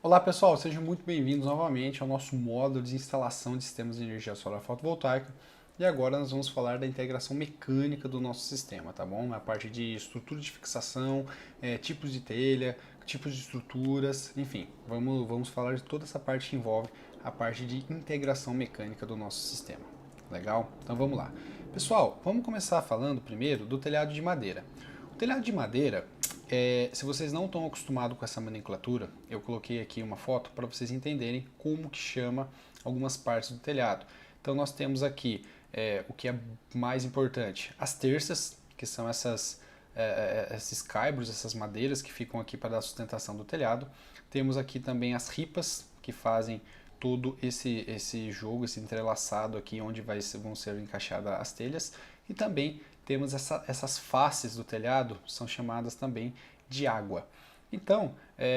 Olá pessoal, sejam muito bem-vindos novamente ao nosso módulo de instalação de sistemas de energia solar fotovoltaica. E agora nós vamos falar da integração mecânica do nosso sistema, tá bom? A parte de estrutura de fixação, tipos de telha, tipos de estruturas, enfim, vamos falar de toda essa parte que envolve a parte de integração mecânica do nosso sistema. Legal? Então vamos lá. Pessoal, vamos começar falando primeiro do telhado de madeira. O telhado de madeira, se vocês não estão acostumados com essa nomenclatura, eu coloquei aqui uma foto para vocês entenderem como que chama algumas partes do telhado. Então nós temos aqui o que é mais importante, as terças, que são esses caibros, essas madeiras que ficam aqui para dar sustentação do telhado. Temos aqui também as ripas, que fazem todo esse jogo, esse entrelaçado aqui, onde vão ser encaixadas as telhas. E também temos essas faces do telhado, são chamadas também de água. Então,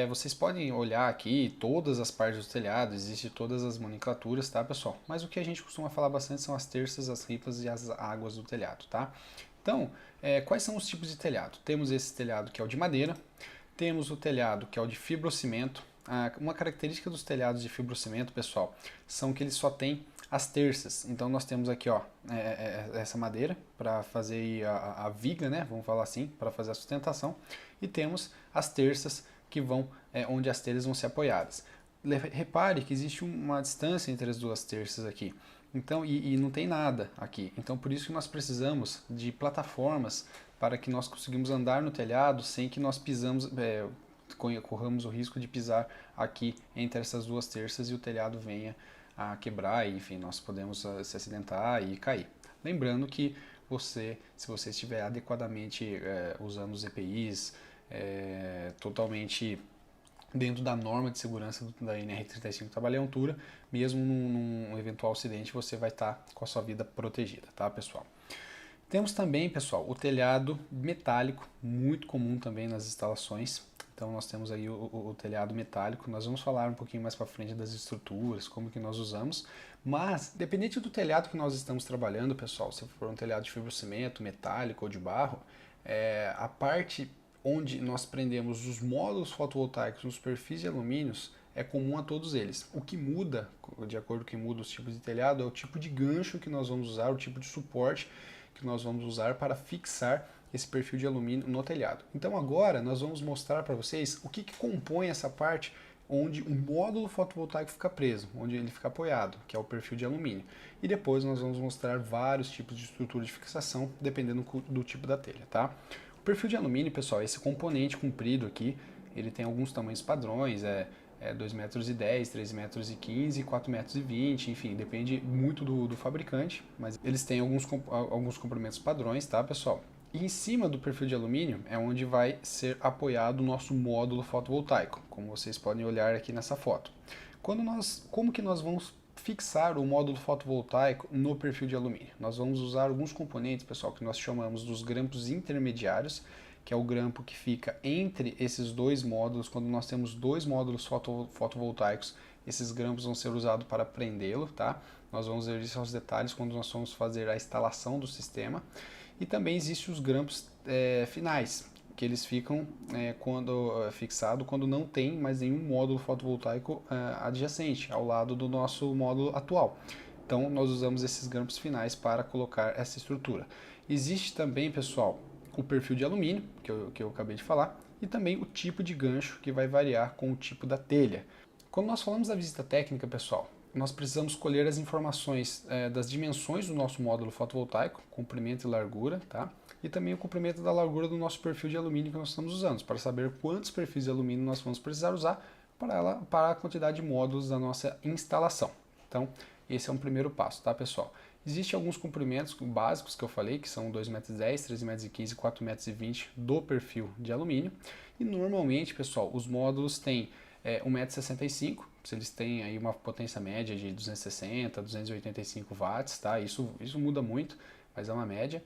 vocês podem olhar aqui todas as partes do telhado, existem todas as nomenclaturas, tá pessoal? Mas o que a gente costuma falar bastante são as terças, as ripas e as águas do telhado, tá? Então, quais são os tipos de telhado? Temos esse telhado que é o de madeira, temos o telhado que é o de fibrocimento. Uma característica dos telhados de fibrocimento, pessoal, são que eles só têm as terças. Então nós temos aqui, ó, essa madeira para fazer a viga, né? Vamos falar assim, para fazer a sustentação. E temos as terças que vão onde as telhas vão ser apoiadas. Repare que existe uma distância entre as duas terças aqui. Então, e não tem nada aqui. Então por isso que nós precisamos de plataformas para que nós conseguimos andar no telhado sem que nós corramos o risco de pisar aqui entre essas duas terças e o telhado venha a quebrar e, enfim, nós podemos se acidentar e cair. Lembrando que se você estiver adequadamente usando os EPIs, totalmente dentro da norma de segurança da NR35 trabalho em altura, mesmo num eventual acidente, você vai estar com a sua vida protegida, tá, pessoal? Temos também, pessoal, o telhado metálico, muito comum também nas instalações. Então nós temos aí o telhado metálico, nós vamos falar um pouquinho mais para frente das estruturas, como que nós usamos, mas dependente do telhado que nós estamos trabalhando, pessoal, se for um telhado de fibrocimento, metálico ou de barro, a parte onde nós prendemos os módulos fotovoltaicos nos perfis de alumínios é comum a todos eles. O que muda, de acordo com o que muda os tipos de telhado, é o tipo de gancho que nós vamos usar, o tipo de suporte que nós vamos usar para fixar esse perfil de alumínio no telhado. Então agora nós vamos mostrar para vocês o que compõe essa parte onde o módulo fotovoltaico fica preso, onde ele fica apoiado, que é o perfil de alumínio. E depois nós vamos mostrar vários tipos de estrutura de fixação, dependendo do tipo da telha, tá? O perfil de alumínio, pessoal, esse componente comprido aqui, ele tem alguns tamanhos padrões, 2,10 metros, 3,15 metros, 4,20 metros, enfim, depende muito do fabricante, mas eles têm alguns comprimentos padrões, tá, pessoal? E em cima do perfil de alumínio é onde vai ser apoiado o nosso módulo fotovoltaico, como vocês podem olhar aqui nessa foto. Como que nós vamos fixar o módulo fotovoltaico no perfil de alumínio? Nós vamos usar alguns componentes, pessoal, que nós chamamos dos grampos intermediários, que é o grampo que fica entre esses dois módulos. Quando nós temos dois módulos fotovoltaicos, esses grampos vão ser usados para prendê-lo, tá? Nós vamos ver isso aos detalhes quando nós vamos fazer a instalação do sistema. E também existem os grampos finais, que eles ficam fixados quando não tem mais nenhum módulo fotovoltaico adjacente ao lado do nosso módulo atual. Então nós usamos esses grampos finais para colocar essa estrutura. Existe também, pessoal, o perfil de alumínio, que eu acabei de falar, e também o tipo de gancho, que vai variar com o tipo da telha. Quando nós falamos da visita técnica, pessoal, nós precisamos colher as informações das dimensões do nosso módulo fotovoltaico, comprimento e largura, tá? E também o comprimento da largura do nosso perfil de alumínio que nós estamos usando, para saber quantos perfis de alumínio nós vamos precisar usar para a quantidade de módulos da nossa instalação. Então, esse é um primeiro passo, tá, pessoal? Existem alguns comprimentos básicos que eu falei, que são 2,10 metros, 3,15 metros, 4,20 metros do perfil de alumínio. E normalmente, pessoal, os módulos têm 1,65 m, se eles têm aí uma potência média de 260, 285 watts, tá? Isso muda muito, mas é uma média.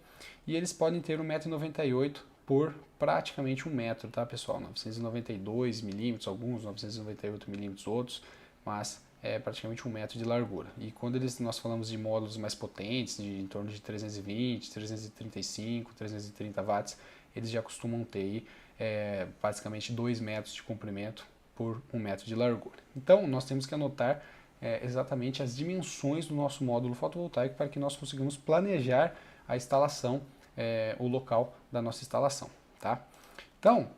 E eles podem ter 1,98 m por praticamente 1 metro, tá, pessoal? 992 milímetros, alguns 998 milímetros, outros, mas é praticamente 1 metro de largura. E quando nós falamos de módulos mais potentes, em torno de 320, 335, 330 watts, eles já costumam ter aí, basicamente 2 metros de comprimento por 1 metro de largura. Então, nós temos que anotar exatamente as dimensões do nosso módulo fotovoltaico para que nós consigamos planejar a instalação, o local da nossa instalação, tá? Então,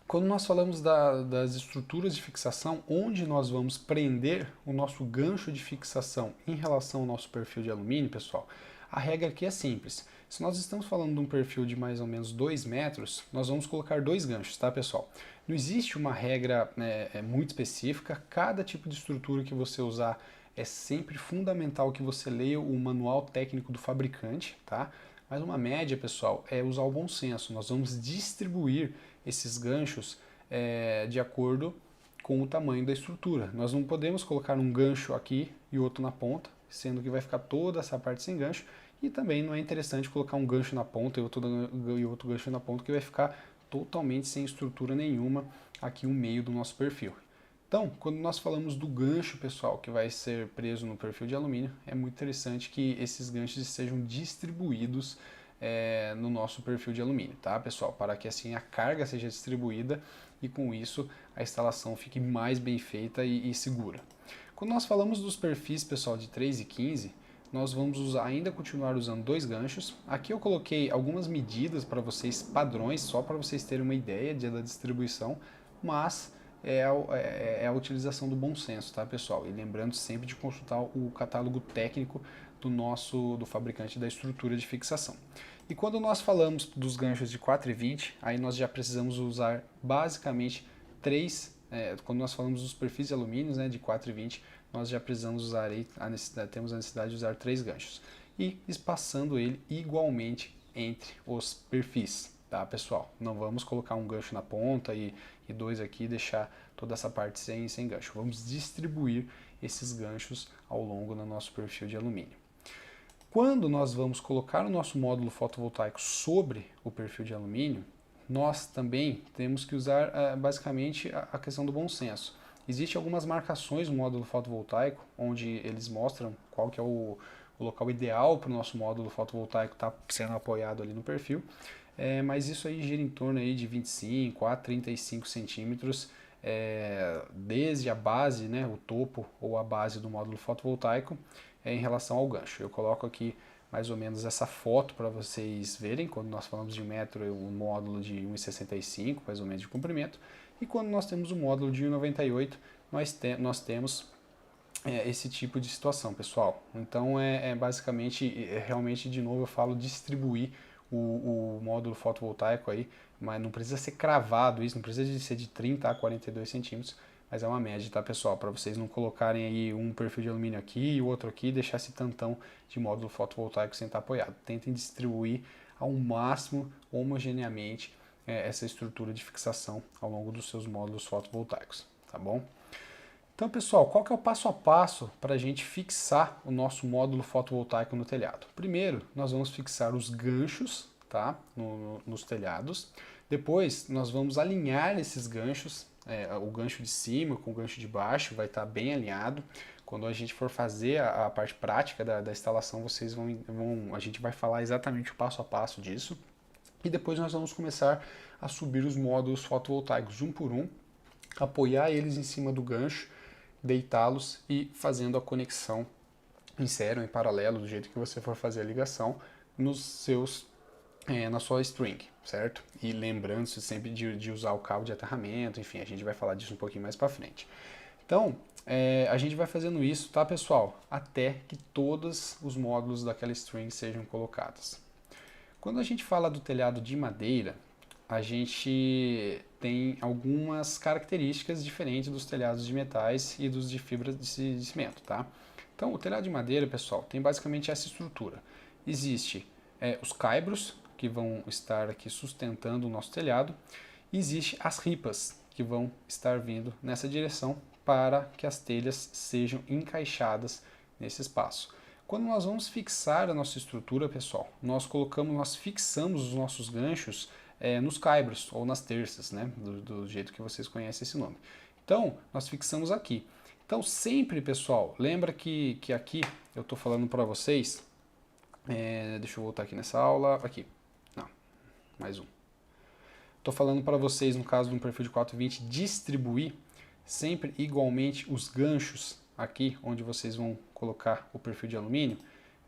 quando nós falamos das estruturas de fixação, onde nós vamos prender o nosso gancho de fixação em relação ao nosso perfil de alumínio, pessoal, a regra aqui é simples. Se nós estamos falando de um perfil de mais ou menos 2 metros, nós vamos colocar 2 ganchos, tá, pessoal? Não existe uma regra muito específica, cada tipo de estrutura que você usar é sempre fundamental que você leia o manual técnico do fabricante, tá? Mas uma média, pessoal, é usar o bom senso. Nós vamos distribuir esses ganchos de acordo com o tamanho da estrutura. Nós não podemos colocar um gancho aqui e outro na ponta, sendo que vai ficar toda essa parte sem gancho, e também não é interessante colocar um gancho na ponta e outro gancho na ponta, que vai ficar totalmente sem estrutura nenhuma aqui no meio do nosso perfil. Então, quando nós falamos do gancho, pessoal, que vai ser preso no perfil de alumínio, é muito interessante que esses ganchos sejam distribuídos no nosso perfil de alumínio, tá, pessoal? Para que assim a carga seja distribuída e com isso a instalação fique mais bem feita e segura. Quando nós falamos dos perfis, pessoal, de 3 e 15, nós vamos ainda continuar usando 2 ganchos. Aqui eu coloquei algumas medidas para vocês, padrões, só para vocês terem uma ideia da distribuição, mas é a utilização do bom senso, tá, pessoal? E lembrando sempre de consultar o catálogo técnico do fabricante da estrutura de fixação. E quando nós falamos dos ganchos de 4 e 20, aí nós já precisamos usar basicamente 3, quando nós falamos dos perfis de alumínio, né, de 4 e 20, nós já precisamos usar aí, temos a necessidade de usar 3 ganchos. E espaçando ele igualmente entre os perfis, tá, pessoal? Não vamos colocar um gancho na ponta e 2 aqui e deixar toda essa parte sem gancho. Vamos distribuir esses ganchos ao longo do nosso perfil de alumínio. Quando nós vamos colocar o nosso módulo fotovoltaico sobre o perfil de alumínio, nós também temos que usar basicamente a questão do bom senso. Existem algumas marcações no módulo fotovoltaico, onde eles mostram qual que é o local ideal para o nosso módulo fotovoltaico estar sendo apoiado ali no perfil, mas isso aí gira em torno aí de 25 a 35 centímetros, desde a base, né, o topo ou a base do módulo fotovoltaico, em relação ao gancho. Eu coloco aqui mais ou menos essa foto para vocês verem, quando nós falamos de 1 metro, um módulo de 1,65 mais ou menos de comprimento, e quando nós temos um módulo de 1,98, nós temos esse tipo de situação, pessoal. Então basicamente, realmente, de novo eu falo, distribuir o módulo fotovoltaico aí, mas não precisa ser cravado isso, não precisa ser de 30 a 42 centímetros, mas é uma média, tá, pessoal? Para vocês não colocarem aí um perfil de alumínio aqui e o outro aqui e deixar esse tantão de módulo fotovoltaico sem estar apoiado. Tentem distribuir ao máximo, homogeneamente, essa estrutura de fixação ao longo dos seus módulos fotovoltaicos, tá bom? Então, pessoal, qual que é o passo a passo para a gente fixar o nosso módulo fotovoltaico no telhado? Primeiro, nós vamos fixar os ganchos, tá, nos telhados. Depois, nós vamos alinhar esses ganchos, o gancho de cima com o gancho de baixo vai estar bem alinhado. Quando a gente for fazer a parte prática da instalação, a gente vai falar exatamente o passo a passo disso. E depois nós vamos começar a subir os módulos fotovoltaicos um por um, apoiar eles em cima do gancho, deitá-los e fazendo a conexão em série ou em paralelo, do jeito que você for fazer a ligação, na sua string, certo? E lembrando-se sempre de usar o cabo de aterramento, enfim, a gente vai falar disso um pouquinho mais para frente. Então, a gente vai fazendo isso, tá, pessoal? Até que todos os módulos daquela string sejam colocados. Quando a gente fala do telhado de madeira, a gente tem algumas características diferentes dos telhados de metais e dos de fibra de cimento, tá? Então, o telhado de madeira, pessoal, tem basicamente essa estrutura. Existe os caibros, que vão estar aqui sustentando o nosso telhado, e existe as ripas, que vão estar vindo nessa direção para que as telhas sejam encaixadas nesse espaço. Quando nós vamos fixar a nossa estrutura, pessoal, nós fixamos os nossos ganchos nos caibros ou nas terças, né? Do jeito que vocês conhecem esse nome. Então, nós fixamos aqui. Então, sempre, pessoal, lembra que aqui eu estou falando para vocês, deixa eu voltar aqui nessa aula, aqui, não, mais um. Estou falando para vocês, no caso de um perfil de 420, distribuir. sempre igualmente os ganchos aqui, onde vocês vão colocar o perfil de alumínio?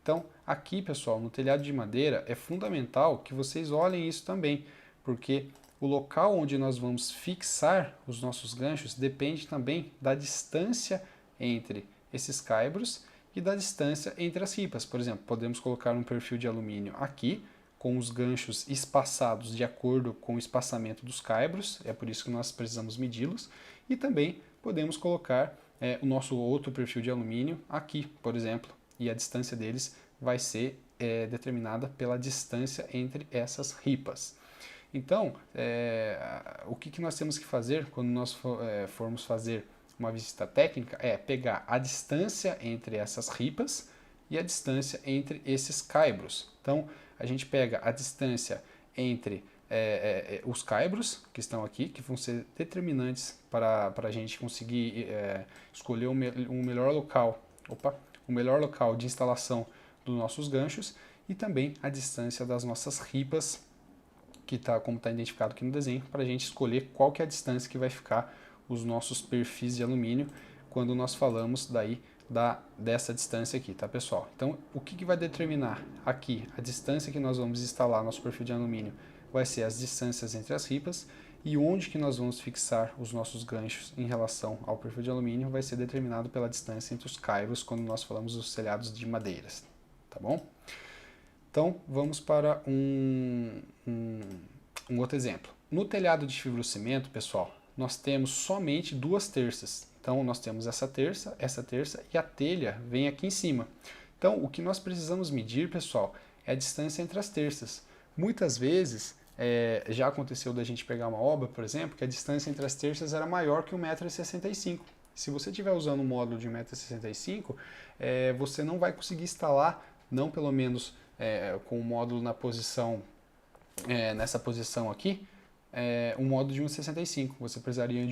Então, aqui, pessoal, no telhado de madeira, é fundamental que vocês olhem isso também, porque o local onde nós vamos fixar os nossos ganchos depende também da distância entre esses caibros e da distância entre as ripas. Por exemplo, podemos colocar um perfil de alumínio aqui, com os ganchos espaçados de acordo com o espaçamento dos caibros, é por isso que nós precisamos medi-los, e também podemos colocar o nosso outro perfil de alumínio aqui, por exemplo, e a distância deles vai ser determinada pela distância entre essas ripas. Então, o que nós temos que fazer quando nós formos fazer uma visita técnica é pegar a distância entre essas ripas e a distância entre esses caibros. Então, a gente pega a distância entre os caibros que estão aqui, que vão ser determinantes para a gente conseguir escolher um melhor local, o melhor local de instalação dos nossos ganchos, e também a distância das nossas ripas, que como está identificado aqui no desenho, para a gente escolher qual que é a distância que vai ficar os nossos perfis de alumínio quando nós falamos daí dessa distância aqui, tá, pessoal? Então, o que vai determinar aqui a distância que nós vamos instalar nosso perfil de alumínio vai ser as distâncias entre as ripas, e onde que nós vamos fixar os nossos ganchos em relação ao perfil de alumínio vai ser determinado pela distância entre os caibros quando nós falamos dos telhados de madeiras, tá bom? Então, vamos para um outro exemplo. No telhado de fibrocimento, pessoal, nós temos somente 2 terças. Então, nós temos essa terça e a telha vem aqui em cima. Então, o que nós precisamos medir, pessoal, é a distância entre as terças. Muitas vezes, já aconteceu da gente pegar uma obra, por exemplo, que a distância entre as terças era maior que 1,65 m. Se você estiver usando um módulo de 1,65 m, você não vai conseguir instalar, não pelo menos com o módulo na posição, nessa posição aqui, um módulo de 1,65. Você precisaria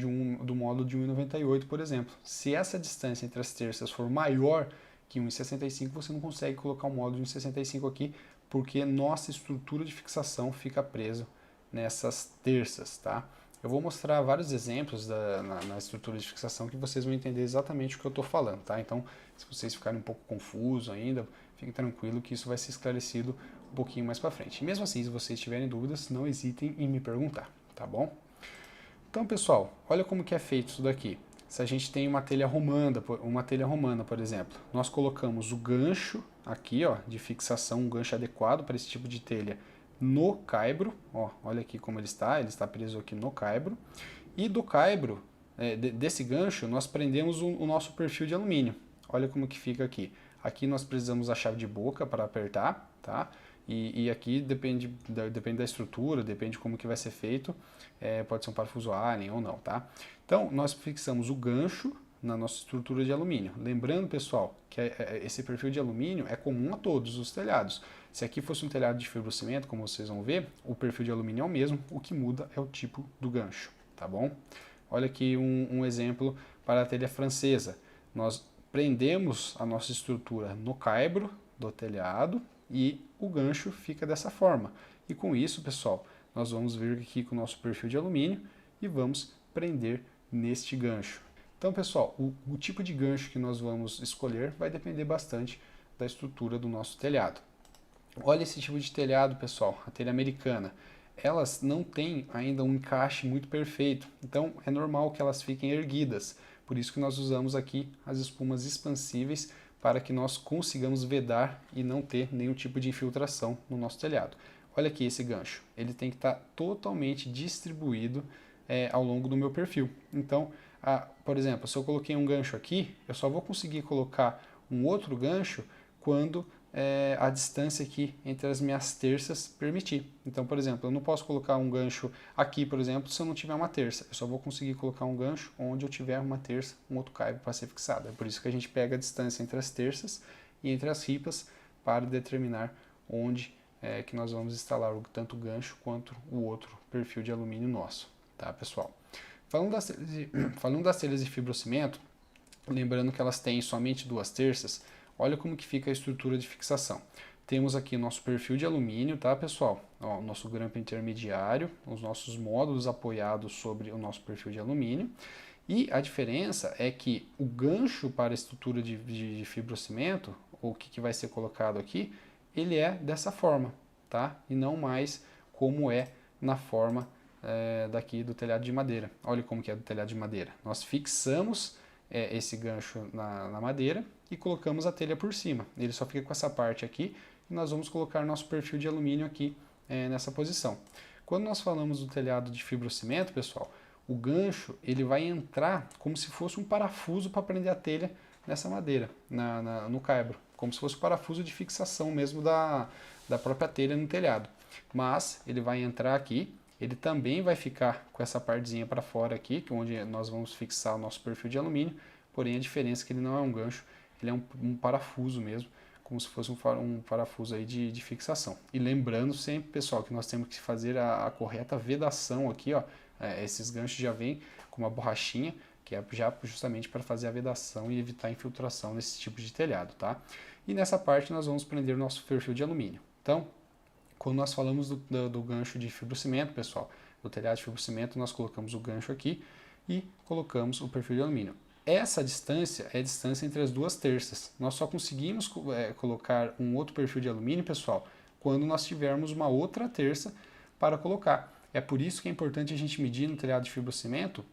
do módulo de 1,98, por exemplo. Se essa distância entre as terças for maior que 1,65, você não consegue colocar um módulo de 1,65 aqui, porque nossa estrutura de fixação fica presa nessas terças, tá? Eu vou mostrar vários exemplos na estrutura de fixação que vocês vão entender exatamente o que eu estou falando, tá? Então, se vocês ficarem um pouco confusos ainda, fiquem tranquilos que isso vai ser esclarecido um pouquinho mais para frente. E mesmo assim, se vocês tiverem dúvidas, não hesitem em me perguntar, tá bom? Então, pessoal, olha como que é feito isso daqui. Se a gente tem uma telha romana, por exemplo, nós colocamos o gancho aqui, ó, de fixação, um gancho adequado para esse tipo de telha no caibro, ó, olha aqui como ele está preso aqui no caibro, e do caibro, desse gancho, nós prendemos o nosso perfil de alumínio. Olha como que fica aqui. Aqui nós precisamos da chave de boca para apertar, tá? E aqui depende da estrutura, depende de como que vai ser feito, pode ser um parafuso Allen ou não, tá? Então, nós fixamos o gancho na nossa estrutura de alumínio. Lembrando, pessoal, que esse perfil de alumínio é comum a todos os telhados. Se aqui fosse um telhado de fibrocimento, como vocês vão ver, o perfil de alumínio é o mesmo, o que muda é o tipo do gancho, tá bom? Olha aqui um exemplo para a telha francesa. Nós prendemos a nossa estrutura no caibro do telhado e o gancho fica dessa forma. E com isso, pessoal, nós vamos vir aqui com o nosso perfil de alumínio e vamos prender neste gancho. Então, pessoal, o tipo de gancho que nós vamos escolher vai depender bastante da estrutura do nosso telhado. Olha esse tipo de telhado, pessoal, a telha americana. Elas não têm ainda um encaixe muito perfeito, então é normal que elas fiquem erguidas. Por isso que nós usamos aqui as espumas expansíveis para que nós consigamos vedar e não ter nenhum tipo de infiltração no nosso telhado. Olha aqui esse gancho, ele tem que estar totalmente distribuído ao longo do meu perfil. Então, por exemplo, se eu coloquei um gancho aqui, eu só vou conseguir colocar um outro gancho quando a distância aqui entre as minhas terças permitir. Então, por exemplo, eu não posso colocar um gancho aqui, por exemplo, se eu não tiver uma terça. Eu só vou conseguir colocar um gancho onde eu tiver uma terça, um outro caibro para ser fixado. É por isso que a gente pega a distância entre as terças e entre as ripas para determinar onde que nós vamos instalar tanto o gancho quanto o outro perfil de alumínio nosso, tá, pessoal? Falando das telhas de fibrocimento, lembrando que elas têm somente 2 terças, olha como que fica a estrutura de fixação. Temos aqui nosso perfil de alumínio, tá, pessoal? Ó, nosso grampo intermediário, os nossos módulos apoiados sobre o nosso perfil de alumínio. E a diferença é que o gancho para a estrutura de fibrocimento, ou o que vai ser colocado aqui, ele é dessa forma, tá? E não mais como é na forma daqui do telhado de madeira. Olha como que é do telhado de madeira. Nós fixamos esse gancho na madeira e colocamos a telha por cima. Ele só fica com essa parte aqui e nós vamos colocar nosso perfil de alumínio aqui nessa posição. Quando nós falamos do telhado de fibrocimento, pessoal, o gancho ele vai entrar como se fosse um parafuso para prender a telha nessa madeira, no caibro, como se fosse um parafuso de fixação mesmo da própria telha no telhado. Mas ele vai entrar aqui, ele também vai ficar com essa partezinha para fora aqui, que é onde nós vamos fixar o nosso perfil de alumínio, porém a diferença é que ele não é um gancho, ele é um parafuso mesmo, como se fosse um parafuso aí de fixação. E lembrando sempre, pessoal, que nós temos que fazer a correta vedação aqui, ó. Esses ganchos já vêm com uma borrachinha, que é já justamente para fazer a vedação e evitar a infiltração nesse tipo de telhado, tá? E nessa parte nós vamos prender o nosso perfil de alumínio. Então, quando nós falamos do gancho de fibrocimento, pessoal, do telhado de fibrocimento, nós colocamos o gancho aqui e colocamos o perfil de alumínio. Essa distância é a distância entre as duas terças. Nós só conseguimos colocar um outro perfil de alumínio, pessoal, quando nós tivermos uma outra terça para colocar. É por isso que é importante a gente medir no telhado de fibrocimento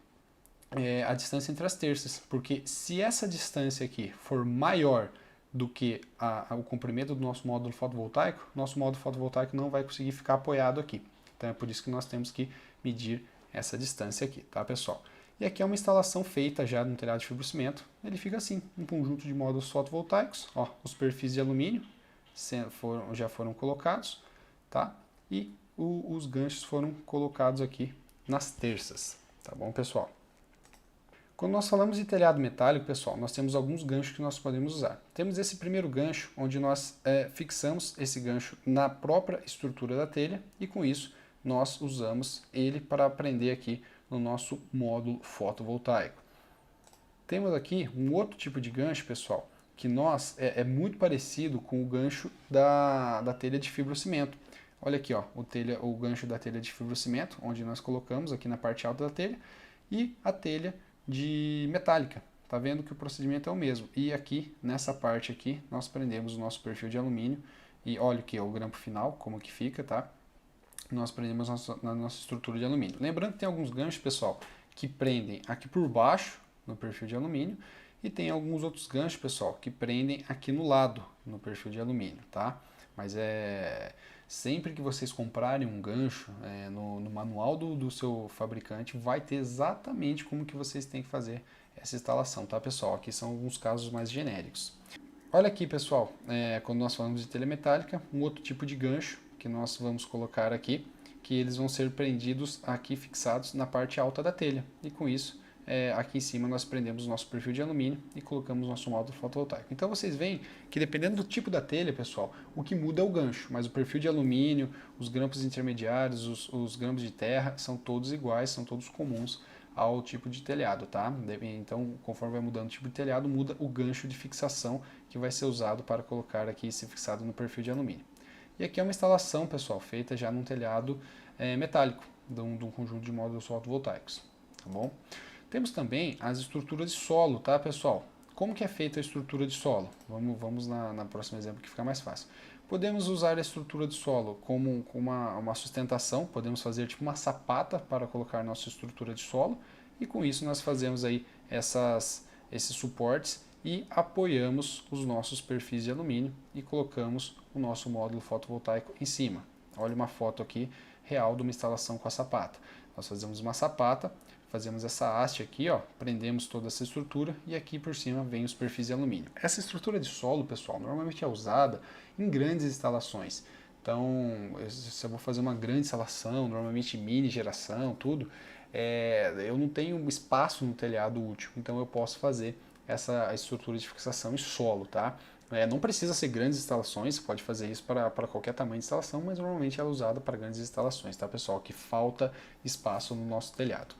a distância entre as terças, porque se essa distância aqui for maior do que o comprimento do nosso módulo fotovoltaico, nosso módulo fotovoltaico não vai conseguir ficar apoiado aqui. Então é por isso que nós temos que medir essa distância aqui, tá, pessoal? E aqui é uma instalação feita já no telhado de fibrocimento. Ele fica assim, um conjunto de módulos fotovoltaicos. Ó, os perfis de alumínio já foram colocados, tá? E os ganchos foram colocados aqui nas terças, tá bom, pessoal? Quando nós falamos de telhado metálico, pessoal, nós temos alguns ganchos que nós podemos usar. Temos esse primeiro gancho, onde nós fixamos esse gancho na própria estrutura da telha e com isso nós usamos ele para prender aqui no nosso módulo fotovoltaico. Temos aqui um outro tipo de gancho, pessoal, que é muito parecido com o gancho da telha de fibrocimento. Olha aqui, ó, o gancho da telha de fibrocimento, onde nós colocamos aqui na parte alta da telha, e a telha de metálica. Tá vendo que o procedimento é o mesmo. E aqui, nessa parte aqui, nós prendemos o nosso perfil de alumínio, e olha aqui ó, o grampo final, como que fica, tá? Nós prendemos na nossa estrutura de alumínio. Lembrando que tem alguns ganchos, pessoal, que prendem aqui por baixo, no perfil de alumínio, e tem alguns outros ganchos, pessoal, que prendem aqui no lado, no perfil de alumínio, tá? Mas sempre que vocês comprarem um gancho, no manual do seu fabricante, vai ter exatamente como que vocês têm que fazer essa instalação, tá, pessoal? Aqui são alguns casos mais genéricos. Olha aqui, pessoal, quando nós falamos de telha metálica, um outro tipo de gancho que nós vamos colocar aqui, que eles vão ser prendidos aqui, fixados na parte alta da telha. E com isso, aqui em cima nós prendemos o nosso perfil de alumínio e colocamos nosso módulo fotovoltaico. Então vocês veem que dependendo do tipo da telha, pessoal, o que muda é o gancho, mas o perfil de alumínio, os grampos intermediários, os grampos de terra, são todos iguais, são todos comuns ao tipo de telhado, tá? Então, conforme vai mudando o tipo de telhado, muda o gancho de fixação que vai ser usado para colocar aqui esse fixado no perfil de alumínio. E aqui é uma instalação, pessoal, feita já num telhado metálico, de um conjunto de módulos fotovoltaicos, tá bom? Temos também as estruturas de solo, tá, pessoal? Como que é feita a estrutura de solo? Vamos na próximo exemplo que fica mais fácil. Podemos usar a estrutura de solo como uma sustentação, podemos fazer tipo uma sapata para colocar nossa estrutura de solo e com isso nós fazemos aí esses suportes e apoiamos os nossos perfis de alumínio e colocamos o nosso módulo fotovoltaico em cima. Olha uma foto aqui real de uma instalação com a sapata. Nós fazemos uma sapata, fazemos essa haste aqui, ó, prendemos toda essa estrutura e aqui por cima vem os perfis de alumínio. Essa estrutura de solo, pessoal, normalmente é usada em grandes instalações. Então, se eu vou fazer uma grande instalação, normalmente mini geração, tudo, eu não tenho espaço no telhado útil, então eu posso fazer essa estrutura de fixação em solo, tá? Não precisa ser grandes instalações, você pode fazer isso para qualquer tamanho de instalação, mas normalmente ela é usada para grandes instalações, tá, pessoal? Que falta espaço no nosso telhado.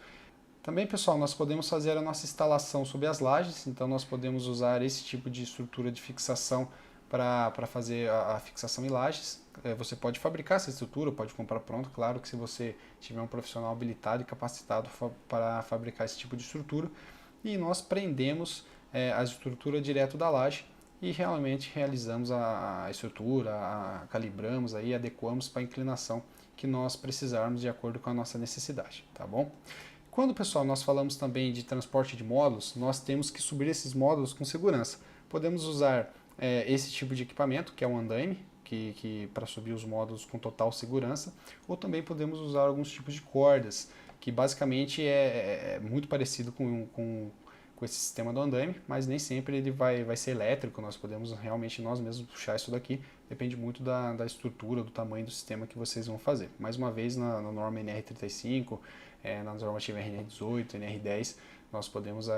Também, pessoal, nós podemos fazer a nossa instalação sob as lajes, então nós podemos usar esse tipo de estrutura de fixação para fazer a fixação em lajes. Você pode fabricar essa estrutura, pode comprar pronto, claro que se você tiver um profissional habilitado e capacitado para fabricar esse tipo de estrutura. E nós prendemos a estrutura direto da laje e realmente realizamos a estrutura, calibramos, aí, adequamos para a inclinação que nós precisarmos de acordo com a nossa necessidade, tá bom? Quando, pessoal, nós falamos também de transporte de módulos, nós temos que subir esses módulos com segurança. Podemos usar esse tipo de equipamento, que é o andaime, que para subir os módulos com total segurança, ou também podemos usar alguns tipos de cordas, que basicamente é muito parecido com esse sistema do andaime, mas nem sempre ele vai ser elétrico, nós podemos realmente nós mesmos puxar isso daqui, depende muito da estrutura, do tamanho do sistema que vocês vão fazer. Mais uma vez, na norma NR35, na normativa NR18, NR10, nós podemos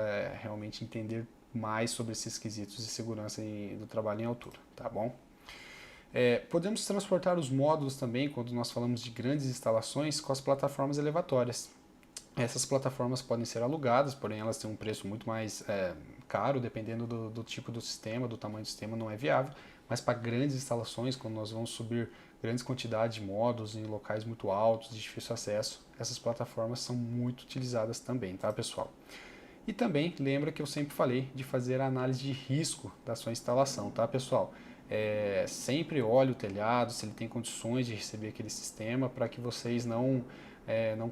realmente entender mais sobre esses quesitos de segurança do trabalho em altura, tá bom? Podemos transportar os módulos também, quando nós falamos de grandes instalações, com as plataformas elevatórias. Essas plataformas podem ser alugadas, porém elas têm um preço muito mais caro, dependendo do tipo do sistema, do tamanho do sistema, não é viável. Mas para grandes instalações, quando nós vamos subir grandes quantidades de módulos em locais muito altos, de difícil acesso, essas plataformas são muito utilizadas também, tá, pessoal? E também lembra que eu sempre falei de fazer a análise de risco da sua instalação, tá, pessoal? Sempre olhe o telhado, se ele tem condições de receber aquele sistema, para que vocês não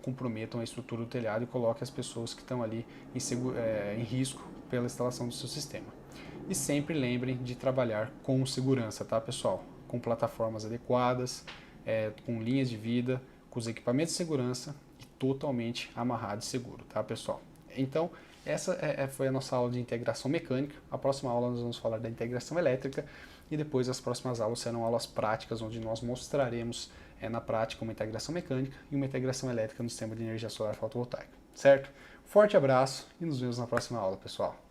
comprometam a estrutura do telhado e coloquem as pessoas que estão ali em risco pela instalação do seu sistema. E sempre lembrem de trabalhar com segurança, tá, pessoal? Com plataformas adequadas, com linhas de vida, com os equipamentos de segurança e totalmente amarrado e seguro, tá, pessoal? Então, essa foi a nossa aula de integração mecânica. A próxima aula nós vamos falar da integração elétrica e depois as próximas aulas serão aulas práticas, onde nós mostraremos na prática uma integração mecânica e uma integração elétrica no sistema de energia solar fotovoltaica, certo? Forte abraço e nos vemos na próxima aula, pessoal.